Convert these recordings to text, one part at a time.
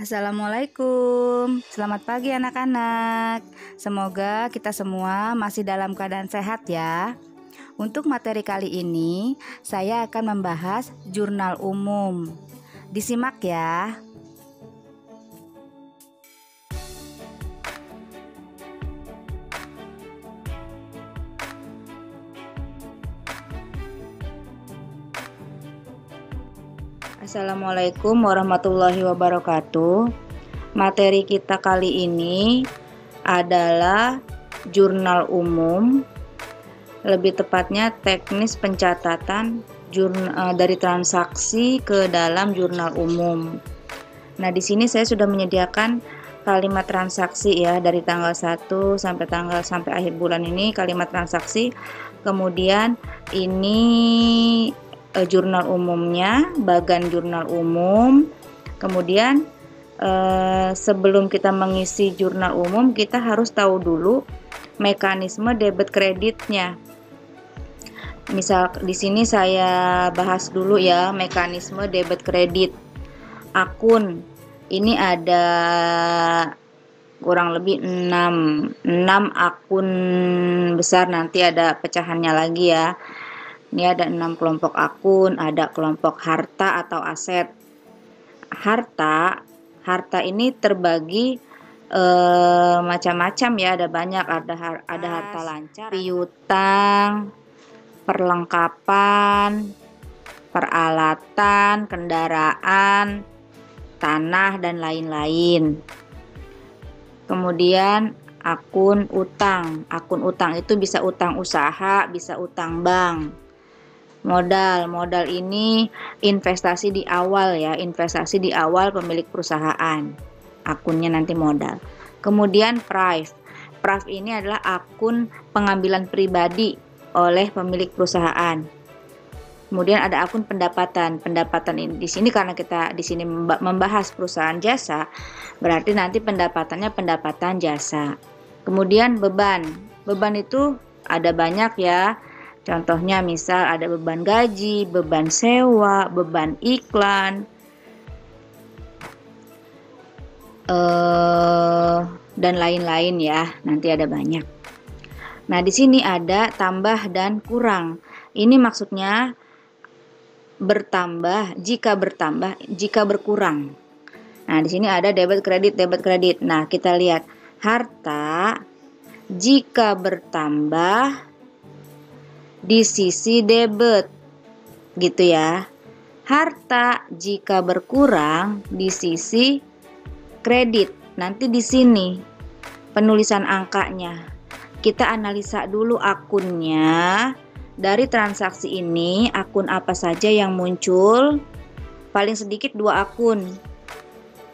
Assalamualaikum, selamat pagi anak-anak. Semoga kita semua masih dalam keadaan sehat ya. Untuk materi kali ini, saya akan membahas jurnal umum. Disimak ya. Assalamualaikum warahmatullahi wabarakatuh. Materi kita kali ini adalah jurnal umum, lebih tepatnya teknis pencatatan dari transaksi ke dalam jurnal umum. Nah, di sini saya sudah menyediakan kalimat transaksi ya, dari tanggal 1 sampai akhir bulan ini kalimat transaksi. Kemudian ini jurnal umumnya, bagan jurnal umum. Kemudian sebelum kita mengisi jurnal umum, kita harus tahu dulu mekanisme debit kreditnya. Misal di sini saya bahas dulu ya mekanisme debit kredit akun. Ini ada kurang lebih 6 akun besar, nanti ada pecahannya lagi ya. Ini ada 6 kelompok akun, ada kelompok harta atau aset. Harta ini terbagi macam-macam ya, ada banyak, ada harta lancar, piutang, perlengkapan, peralatan, kendaraan, tanah dan lain-lain. Kemudian akun utang. Akun utang itu bisa utang usaha, bisa utang bank. Modal ini investasi di awal ya, investasi di awal pemilik perusahaan. Akunnya nanti modal. Kemudian prive ini adalah akun pengambilan pribadi oleh pemilik perusahaan. Kemudian ada akun pendapatan. Pendapatan ini di sini karena kita di sini membahas perusahaan jasa, berarti nanti pendapatannya pendapatan jasa. Kemudian beban itu ada banyak ya. Contohnya misal ada beban gaji, beban sewa, beban iklan, dan lain-lain ya. Nanti ada banyak. Nah, di sini ada tambah dan kurang. Ini maksudnya bertambah, jika berkurang. Nah, di sini ada debit kredit. Nah, kita lihat harta jika bertambah di sisi debit, gitu ya. Harta jika berkurang di sisi kredit. Nanti di sini penulisan angkanya. Kita analisa dulu akunnya. Dari transaksi ini, akun apa saja yang muncul? Paling sedikit 2 akun.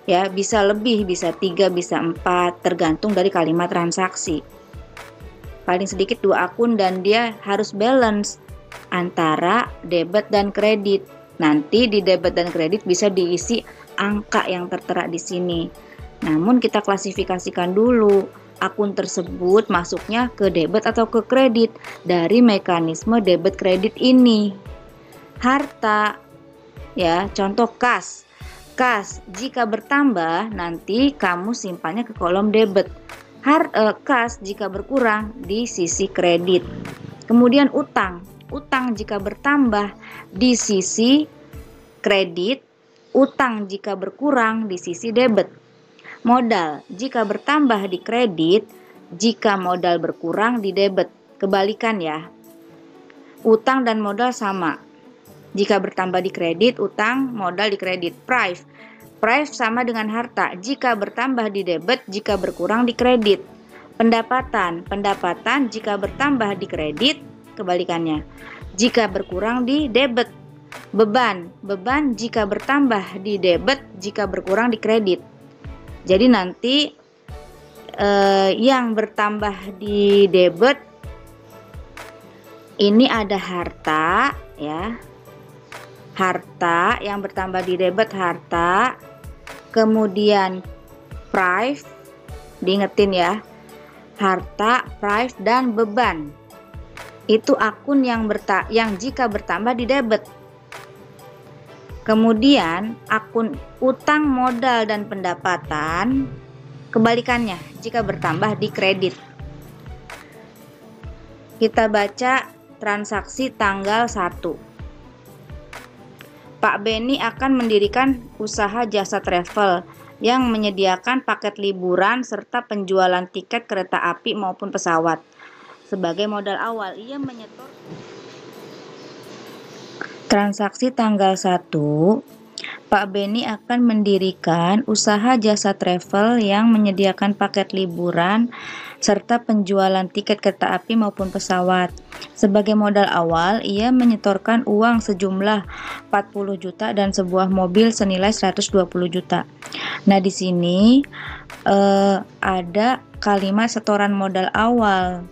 Ya, bisa lebih, bisa 3, bisa 4, tergantung dari kalimat transaksi. Paling sedikit 2 akun dan dia harus balance antara debit dan kredit. Nanti di debit dan kredit bisa diisi angka yang tertera di sini. Namun kita klasifikasikan dulu akun tersebut masuknya ke debit atau ke kredit dari mekanisme debit kredit ini. Harta ya, contoh kas. Kas jika bertambah nanti kamu simpannya ke kolom debit. Kas jika berkurang di sisi kredit. Kemudian utang jika bertambah di sisi kredit, utang jika berkurang di sisi debit. Modal jika bertambah di kredit, jika modal berkurang di debit. Kebalikan ya. Utang dan modal sama. Jika bertambah di kredit, utang, modal di kredit. Prive sama dengan harta, jika bertambah di debit, jika berkurang di kredit. Pendapatan jika bertambah di kredit, kebalikannya, jika berkurang di debit. Beban jika bertambah di debit, jika berkurang di kredit. Jadi nanti yang bertambah di debit ini ada harta ya. Harta yang bertambah di debit, harta. Kemudian prive, diingetin ya, harta, prive, dan beban. Itu akun yang jika bertambah di debit. Kemudian akun utang modal dan pendapatan kebalikannya, jika bertambah di kredit. Kita baca transaksi tanggal 1. Pak Beni akan mendirikan usaha jasa travel yang menyediakan paket liburan serta penjualan tiket kereta api maupun pesawat. Sebagai modal awal, ia menyetor. Transaksi tanggal 1, Pak Beni akan mendirikan usaha jasa travel yang menyediakan paket liburan serta penjualan tiket kereta api maupun pesawat. Sebagai modal awal, ia menyetorkan uang sejumlah 40 juta dan sebuah mobil senilai 120 juta. Nah, di sini ada kalimat setoran modal awal.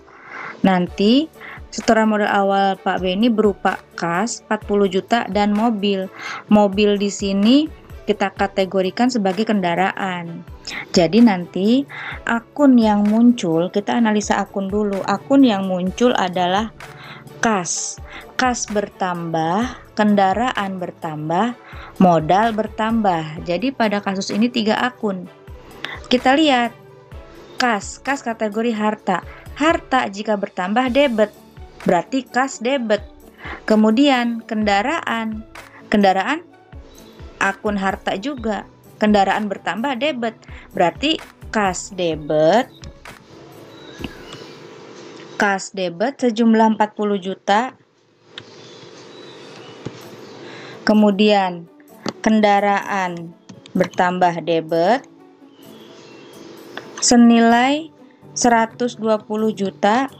Nanti setoran modal awal Pak Beni berupa kas 40 juta dan mobil. Mobil di sini kita kategorikan sebagai kendaraan. Jadi nanti akun yang muncul, kita analisa akun dulu. Akun yang muncul adalah kas. Kas bertambah, kendaraan bertambah, modal bertambah. Jadi pada kasus ini 3 akun. Kita lihat kas kategori harta. Harta jika bertambah debit, berarti kas debit. Kemudian kendaraan akun harta juga, kendaraan bertambah debit, berarti kas debit sejumlah 40 juta. Kemudian kendaraan bertambah debit senilai 120 juta.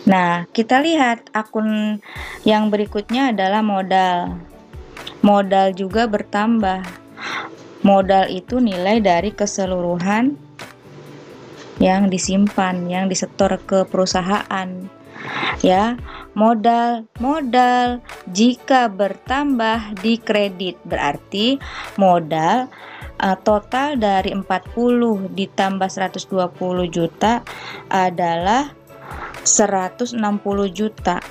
Nah, kita lihat akun yang berikutnya adalah modal. Modal juga bertambah. Modal itu nilai dari keseluruhan yang disimpan, yang disetor ke perusahaan. Ya, modal jika bertambah di kredit, berarti modal total dari 40 ditambah 120 juta adalah 160 juta.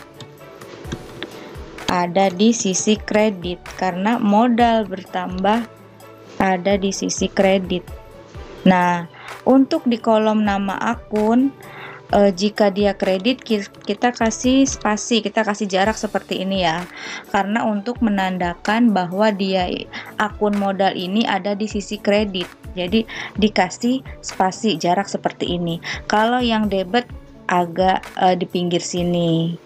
Ada di sisi kredit karena modal bertambah ada di sisi kredit. Nah, untuk di kolom nama akun, jika dia kredit kita kasih spasi, kita kasih jarak seperti ini ya, karena untuk menandakan bahwa dia akun modal ini ada di sisi kredit. Jadi dikasih spasi jarak seperti ini. Kalau yang debit agak di pinggir sini.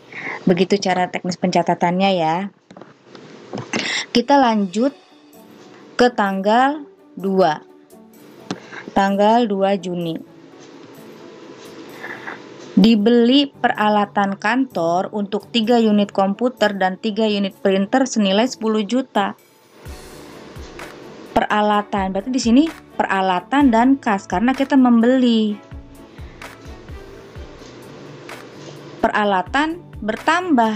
Begitu cara teknis pencatatannya ya. Kita lanjut ke tanggal 2. Tanggal 2 Juni. Dibeli peralatan kantor untuk 3 unit komputer dan 3 unit printer senilai 10 juta. Peralatan, berarti di sini peralatan dan kas karena kita membeli. Peralatan bertambah,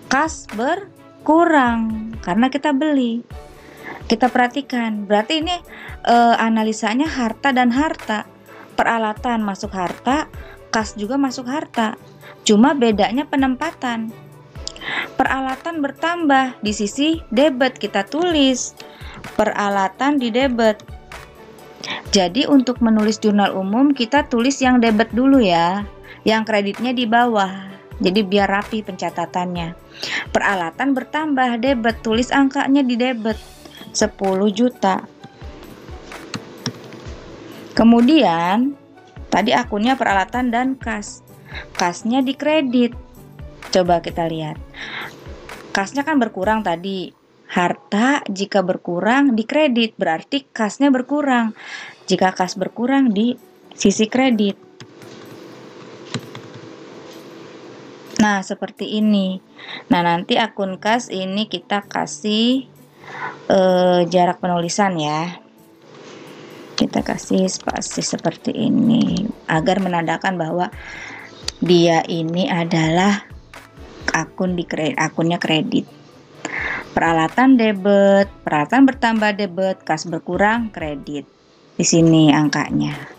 kas berkurang karena kita beli. Kita perhatikan, berarti ini analisanya harta dan harta. Peralatan masuk harta, kas juga masuk harta. Cuma bedanya penempatan. Peralatan bertambah di sisi debit, kita tulis peralatan di debit. Jadi untuk menulis jurnal umum kita tulis yang debit dulu ya, yang kreditnya di bawah. Jadi biar rapi pencatatannya. Peralatan bertambah debit, tulis angkanya di debit 10 juta. Kemudian tadi akunnya peralatan dan kas. Kasnya di kredit. Coba kita lihat. Kasnya kan berkurang tadi. Harta jika berkurang di kredit berarti kasnya berkurang. Jika kas berkurang di sisi kredit. Nah, seperti ini. Nah, nanti akun kas ini kita kasih jarak penulisan ya. Kita kasih spasi seperti ini agar menandakan bahwa dia ini adalah akun di akunnya kredit. Peralatan debit, peralatan bertambah debit, kas berkurang kredit. Di sini angkanya.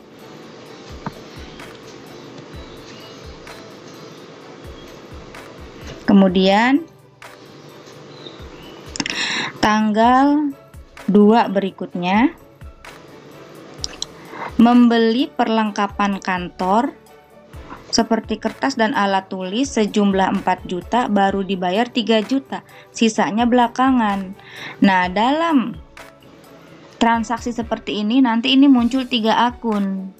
Kemudian Tanggal 2 berikutnya, membeli perlengkapan kantor seperti kertas dan alat tulis sejumlah 4 juta, baru dibayar 3 juta, sisanya belakangan. Nah, dalam transaksi seperti ini nanti ini muncul 3 akun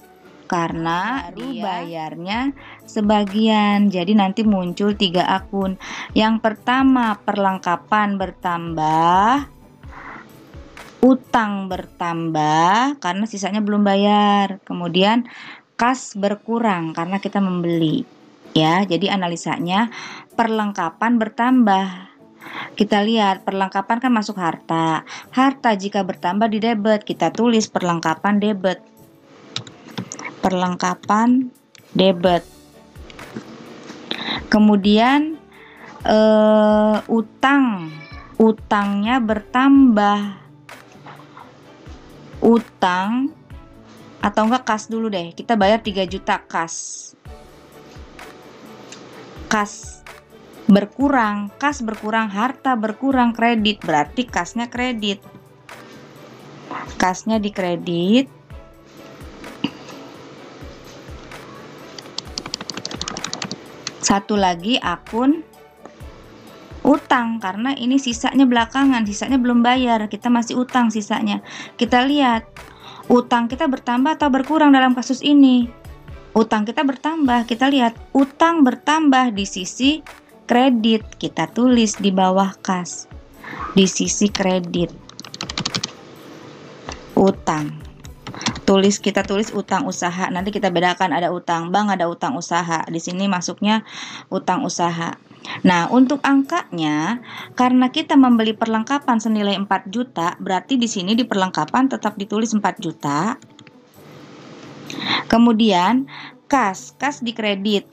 karena baru bayarnya sebagian, jadi nanti muncul 3 akun. Yang pertama, perlengkapan bertambah, utang bertambah karena sisanya belum bayar, kemudian kas berkurang karena kita membeli, ya. Jadi analisanya perlengkapan bertambah. Kita lihat perlengkapan kan masuk harta. Harta jika bertambah di debit, kita tulis perlengkapan debit. Perlengkapan debit. Kemudian utangnya bertambah. Utang atau enggak kas dulu deh, kita bayar 3 juta kas. Kas berkurang, harta berkurang, kredit, berarti kasnya kredit. Kasnya dikredit. Satu lagi akun utang, karena ini sisanya belakangan, sisanya belum bayar, kita masih utang sisanya. Kita lihat utang kita bertambah atau berkurang dalam kasus ini. Utang kita bertambah, kita lihat utang bertambah di sisi kredit, kita tulis di bawah kas, di sisi kredit. Utang. Kita tulis utang usaha. Nanti kita bedakan, ada utang bank, ada utang usaha. Di sini masuknya utang usaha. Nah, untuk angkanya, karena kita membeli perlengkapan senilai 4 juta, berarti di sini di perlengkapan tetap ditulis 4 juta. Kemudian, kas dikredit.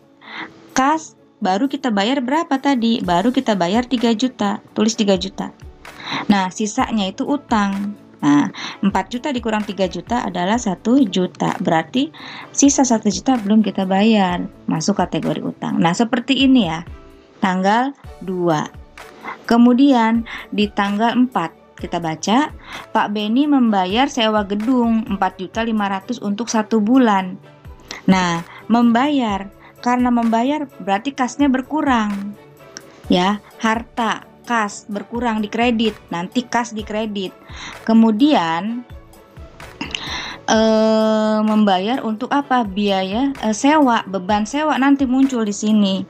Kas baru kita bayar berapa tadi? Baru kita bayar 3 juta, tulis 3 juta. Nah, sisanya itu utang. Nah, 4 juta dikurang 3 juta adalah 1 juta. Berarti sisa 1 juta belum kita bayar, masuk kategori utang. Nah, seperti ini ya. Tanggal 2. Kemudian di tanggal 4 kita baca, Pak Beni membayar sewa gedung 4.500.000 untuk 1 bulan. Nah, karena membayar berarti kasnya berkurang. Ya, harta, kas berkurang di kredit, nanti kas di kredit. Kemudian membayar untuk apa? Biaya sewa, beban sewa nanti muncul di sini.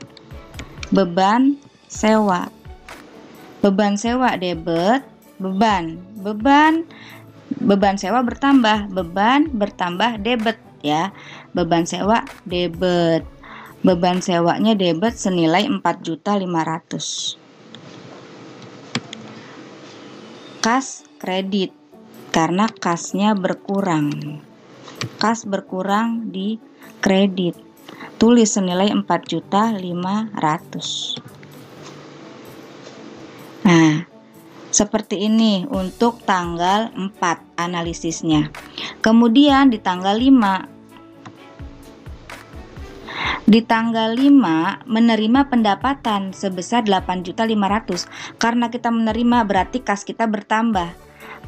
Beban sewa debit, beban sewa bertambah debit, ya. Beban sewa debit, beban sewanya debit senilai 4.500.000. Kas kredit karena kasnya berkurang, kas berkurang di kredit, tulis senilai 4.500.000. Nah, seperti ini untuk tanggal 4 analisisnya. Kemudian di tanggal 5. Di tanggal 5 menerima pendapatan sebesar 8.500.000. Karena kita menerima berarti kas kita bertambah.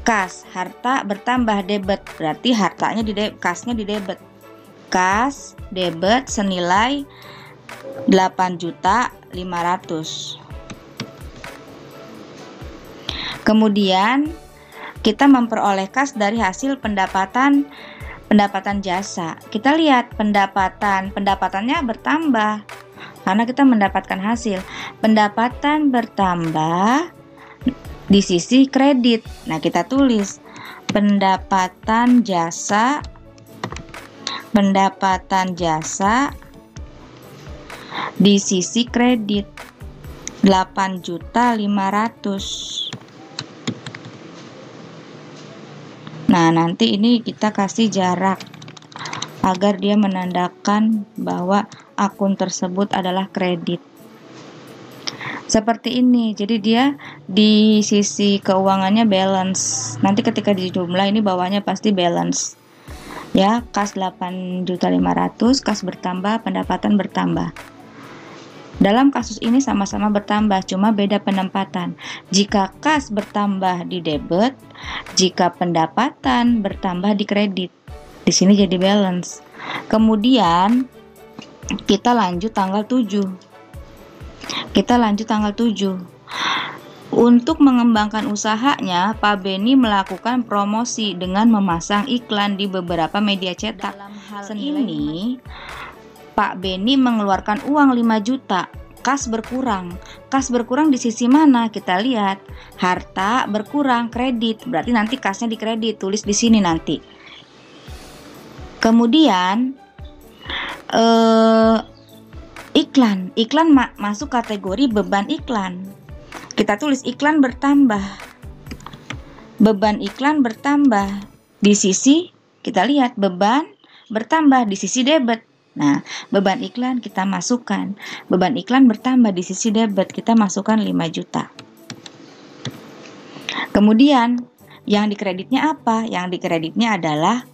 Kas, harta bertambah debit, berarti hartanya kasnya di debit. Kas debit senilai 8.500.000. Kemudian kita memperoleh kas dari hasil pendapatan jasa. Kita lihat pendapatannya bertambah karena kita mendapatkan hasil. Pendapatan bertambah di sisi kredit. Nah, kita tulis pendapatan jasa di sisi kredit 8.500.000. Nah, nanti ini kita kasih jarak agar dia menandakan bahwa akun tersebut adalah kredit. Seperti ini. Jadi dia di sisi keuangannya balance. Nanti ketika dijumlah ini bawahnya pasti balance. Ya, kas 8.500.000, kas bertambah, pendapatan bertambah. Dalam kasus ini sama-sama bertambah, cuma beda penempatan. Jika kas bertambah di debit, jika pendapatan bertambah di kredit. Di sini jadi balance. Kemudian kita lanjut tanggal 7. Untuk mengembangkan usahanya, Pak Beni melakukan promosi dengan memasang iklan di beberapa media cetak. Dalam hal ini, Pak Beni mengeluarkan uang 5 juta, kas berkurang. Kas berkurang di sisi mana? Kita lihat, harta berkurang, kredit. Berarti nanti kasnya di kredit, tulis di sini nanti. Kemudian iklan masuk kategori beban iklan. Kita tulis iklan bertambah. Beban iklan bertambah. Di sisi kita lihat beban bertambah di sisi debit. Nah, beban iklan kita masukkan. Beban iklan bertambah di sisi debit, kita masukkan 5 juta. Kemudian, yang dikreditnya apa? Yang dikreditnya adalah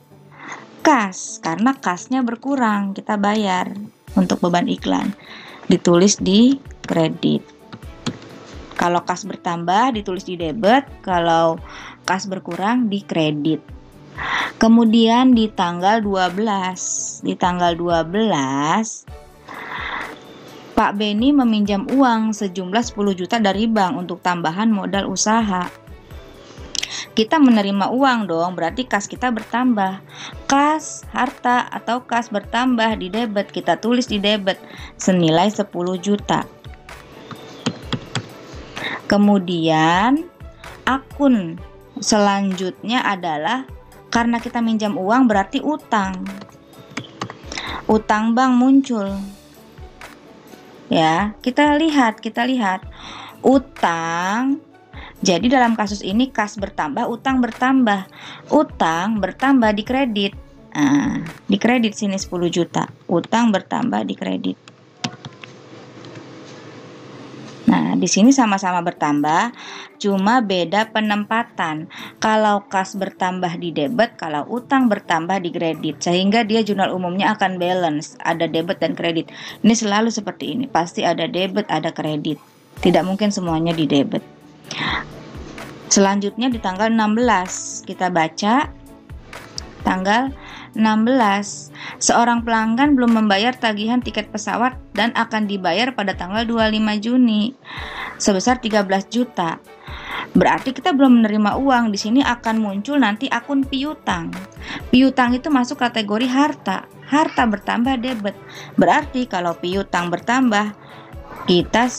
kas, karena kasnya berkurang, kita bayar untuk beban iklan. Ditulis di kredit. Kalau kas bertambah, ditulis di debit. Kalau kas berkurang, di kredit. Kemudian di tanggal 12, Pak Beni meminjam uang sejumlah 10 juta dari bank untuk tambahan modal usaha. Kita menerima uang dong, berarti kas kita bertambah. Kas harta atau kas bertambah di debit, kita tulis di debit senilai 10 juta. Kemudian akun selanjutnya adalah karena kita minjam uang berarti utang. Utang bank muncul. Ya, kita lihat. Utang. Jadi dalam kasus ini kas bertambah, utang bertambah. Utang bertambah di kredit. Nah, di kredit sini 10 juta. Utang bertambah di kredit. Nah, di sini sama-sama bertambah, cuma beda penempatan. Kalau kas bertambah di debit, kalau utang bertambah di kredit, sehingga dia jurnal umumnya akan balance, ada debit dan kredit. Ini selalu seperti ini, pasti ada debit, ada kredit. Tidak mungkin semuanya di debit. Selanjutnya di tanggal 16, kita baca tanggal 16. Seorang pelanggan belum membayar tagihan tiket pesawat dan akan dibayar pada tanggal 25 Juni sebesar 13 juta. Berarti kita belum menerima uang. Di sini akan muncul nanti akun piutang. Piutang itu masuk kategori harta. Harta bertambah debit. Berarti kalau piutang bertambah, kita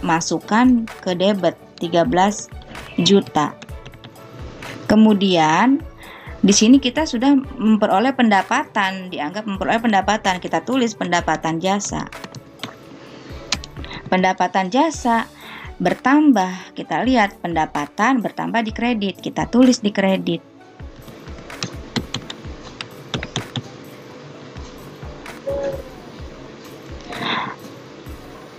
masukkan ke debit 13 juta. Kemudian di sini kita sudah memperoleh pendapatan, dianggap memperoleh pendapatan. Kita tulis pendapatan jasa. Pendapatan jasa bertambah. Kita lihat pendapatan bertambah di kredit. Kita tulis di kredit.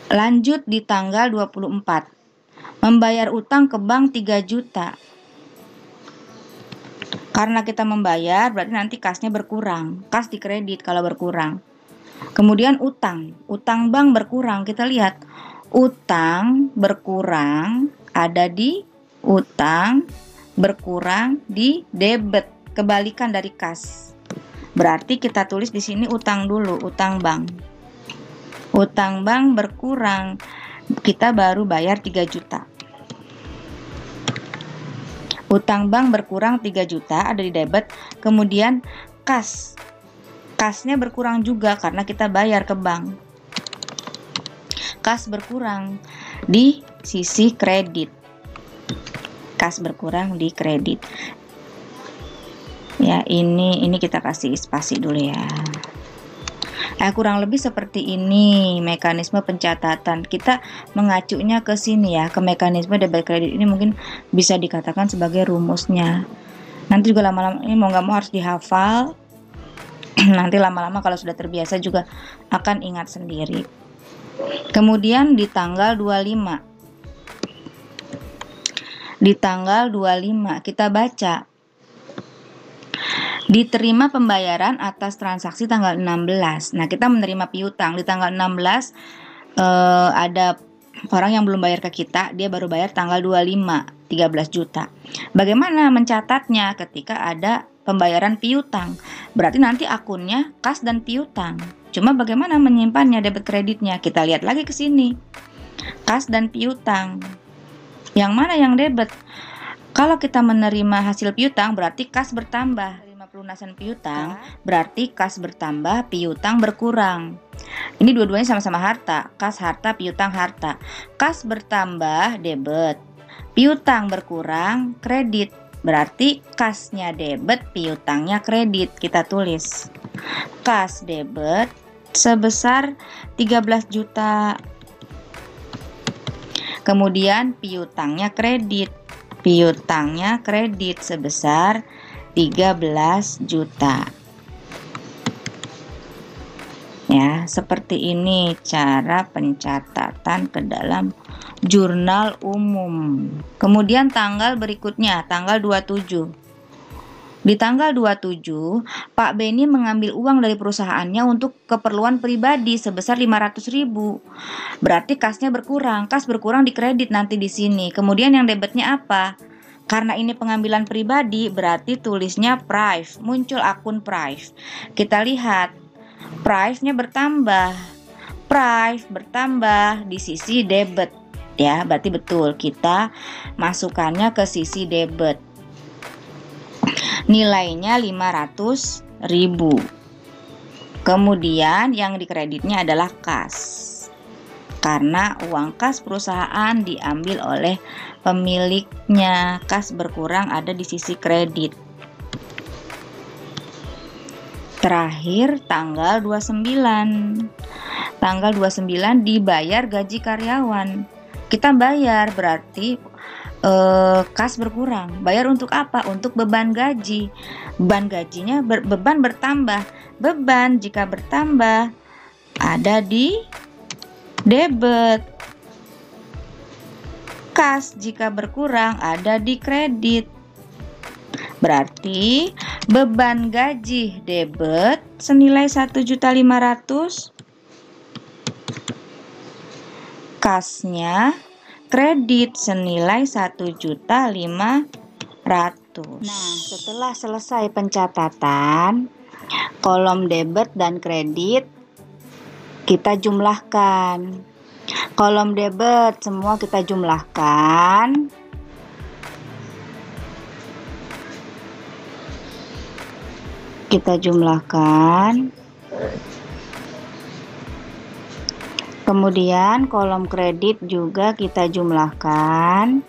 Lanjut di tanggal 24. Membayar utang ke bank 3 juta. Karena kita membayar, berarti nanti kasnya berkurang. Kas di kredit kalau berkurang. Kemudian utang bank berkurang. Kita lihat, utang berkurang ada di utang, berkurang di debit. Kebalikan dari kas. Berarti kita tulis di sini utang dulu, utang bank. Utang bank berkurang, kita baru bayar 3 juta. Utang bank berkurang 3 juta ada di debit. Kemudian kasnya berkurang juga karena kita bayar ke bank. Kas berkurang di sisi kredit. Kas berkurang di kredit. Ya, ini kita kasih spasi dulu ya. Kurang lebih seperti ini mekanisme pencatatan. Kita mengacunya ke sini ya, ke mekanisme debit kredit ini mungkin bisa dikatakan sebagai rumusnya. Nanti juga lama-lama ini mau nggak mau harus dihafal. Nanti lama-lama kalau sudah terbiasa juga akan ingat sendiri. Kemudian di tanggal 25. Di tanggal 25 kita baca diterima pembayaran atas transaksi tanggal 16. Nah, kita menerima piutang di tanggal 16. ada orang yang belum bayar ke kita, dia baru bayar tanggal 25, 13 juta. Bagaimana mencatatnya ketika ada pembayaran piutang? Berarti nanti akunnya kas dan piutang. Cuma bagaimana menyimpannya debit kreditnya? Kita lihat lagi ke sini. Kas dan piutang. Yang mana yang debit? Kalau kita menerima hasil piutang berarti kas bertambah. Menerima pelunasan piutang berarti kas bertambah, piutang berkurang. Ini dua-duanya sama-sama harta. Kas harta, piutang harta. Kas bertambah debit, piutang berkurang kredit. Berarti kasnya debit, piutangnya kredit. Kita tulis kas debit sebesar 13 juta. Kemudian piutangnya kredit. Piutangnya kredit sebesar 13 juta. Ya, seperti ini cara pencatatan ke dalam jurnal umum. Kemudian tanggal berikutnya, tanggal 27. Di tanggal 27, Pak Beni mengambil uang dari perusahaannya untuk keperluan pribadi sebesar 500.000. Berarti kasnya berkurang. Kas berkurang di kredit nanti di sini. Kemudian yang debitnya apa? Karena ini pengambilan pribadi, berarti tulisnya prive. Muncul akun prive. Kita lihat, prive-nya bertambah. Prive bertambah di sisi debit. Ya, berarti betul kita masukkannya ke sisi debit. Nilainya 500.000. Kemudian yang dikreditnya adalah kas. Karena uang kas perusahaan diambil oleh pemiliknya. Kas berkurang ada di sisi kredit. Terakhir tanggal 29. Tanggal 29 dibayar gaji karyawan. Kita bayar berarti kas berkurang. Bayar untuk apa? Untuk beban gaji. Beban gajinya beban bertambah. Beban jika bertambah ada di debit. Kas jika berkurang ada di kredit. Berarti beban gaji debit senilai 1.500.000. Kasnya kredit senilai 1.500.000. Nah, setelah selesai pencatatan kolom debit dan kredit, kita jumlahkan. Kolom debit semua kita jumlahkan. Kita jumlahkan. Kemudian kolom kredit juga kita jumlahkan.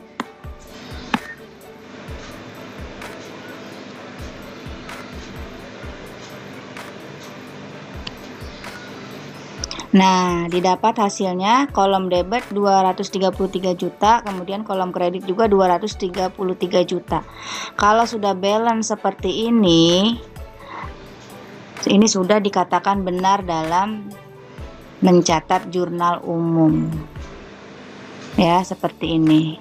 Nah, didapat hasilnya kolom debit 233 juta, kemudian kolom kredit juga 233 juta. Kalau sudah balance seperti ini sudah dikatakan benar dalam mencatat jurnal umum. Ya, seperti ini.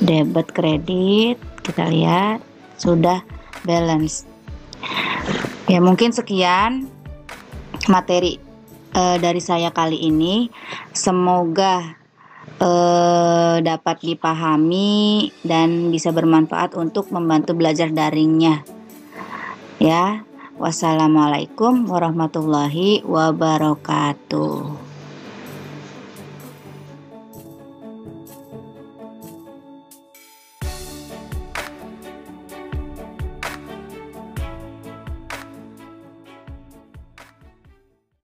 Debit kredit, kita lihat sudah balance. Ya, mungkin sekian materi dari saya kali ini. Semoga dapat dipahami dan bisa bermanfaat untuk membantu belajar daringnya. Ya, wassalamualaikum warahmatullahi wabarakatuh.